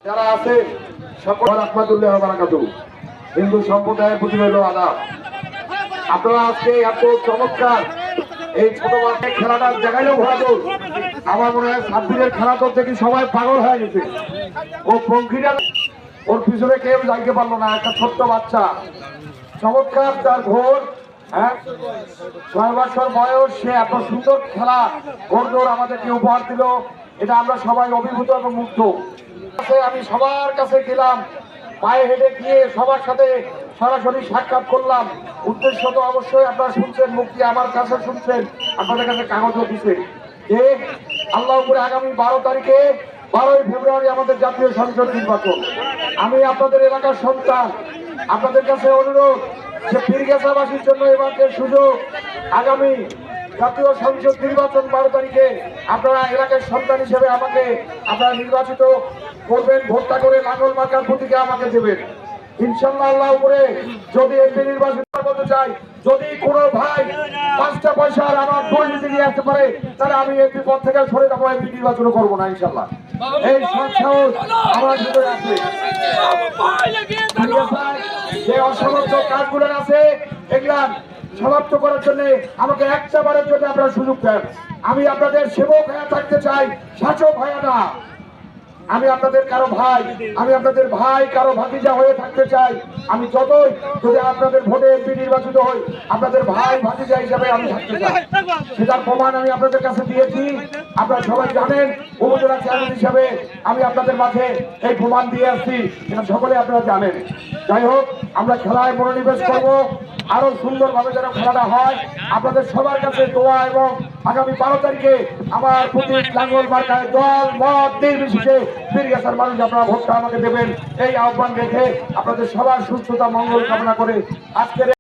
যারা আছে সকল রাহমাতুল্লাহ ওয়া বারাকাতুহু হিন্দু সম্প্রদায়ের প্রতি রইল আদাব। আপনারা আজকে এত চমৎকার এই ছোট বাচ্চার খেলাটা দেখাইলেও ভালো। আমার মনে হয় সাব্বিরের খেলা তো দেখি সবাই পাগল হয়ে গেছে। ও পঙ্খিটা ওর পিছনে কেউ যাইতে পারলো না, একটা ছোট্ট বাচ্চা চমৎকার তার ঘোর, হ্যাঁ 6 বছর বয়স, সে এত সুন্দর খেলা ঘোড়দৌড় আমাদেরকে উপহার দিল। এটা আমরা সবাই অভিভূত এবং মুগ্ধ। আমি সবার কাছে গেলাম, পায়ে হেঁটে গিয়ে সবার সাথে সরাসরি সাক্ষাৎ করলাম। উদ্দেশ্য তো অবশ্যই আপনারা শুনছেন, মুক্তি আমার কাছে শুনছেন, আপনাদের কাছে কাগজও দিছে যে আল্লাহ উপরে আগামী 12 তারিখে 12ই ফেব্রুয়ারি আমাদের জাতীয় সংসদ নির্বাচন। আমি আপনাদের এলাকার সন্তান, আপনাদের কাছে অনুরোধ যে পীরগাছাবাসীর জন্য এবারের সুযোগ, আগামী জাতীয় সংসদ নির্বাচন 12 তারিখে আপনারা এলাকার সন্তান হিসেবে আমাকে আপনারা নির্বাচিত করবেন, ভোটটা করে লাঙ্গল মার্কার প্রতীকে আমাকে দেবেন। ইনশাআল্লাহ আল্লাহ উপরে যদি এমপি নির্বাচন করতে চাই, যদি কোনো ভাই 5টা পয়সার আমার দুর্নীতি নিয়ে আসতে পারে, তাহলে আমি এমপি পদ থেকে সরে যাবো, এমপি নির্বাচন করবো না ইনশাআল্লাহ। এই সাহস আমার ভিতরে আছে। যে অসমাপ্ত কাজগুলো আছে এগুলা সমাপ্ত করার জন্য আমাকে একটা বারের জন্য আপনারা সুযোগ দেন। আমি আপনাদের সেবক হয়ে থাকতে চাই, শাসক হয়ে না। আমি আপনাদের কারো ভাই, আমি আপনাদের ভাই কারো ভাতিজা হয়ে থাকতে চাই। আমি যতই যদি আপনাদের ভোটে এমপি নির্বাচিত হই, আপনাদের ভাই ভাতিজা হিসাবে আমি থাকতে চাই। সেটার প্রমাণ আমি আপনাদের কাছে দিয়েছি। আপনারা সবাই জানেন, উপজেলা চেয়ারম্যান হিসাবে আমি আপনাদের মাঝে এই প্রমাণ দিয়ে আসছি, এটা সকলে আপনারা জানেন। যাই হোক, আমরা খেলায় মনোনিবেশ করবো, আরো সুন্দরভাবে যেন খেলাটা হয়। আপনাদের সবার কাছে দোয়া, এবং আগামী 12 তারিখে আমার প্রতীক লাঙ্গল মার্কায় দল মত নির্বিশেষে পীরগাছার মানুষ আপনারা ভোটটা আমাকে দেবেন, এই আহ্বান রেখে আপনাদের সবার সুস্থতা মঙ্গল কামনা করে আজকের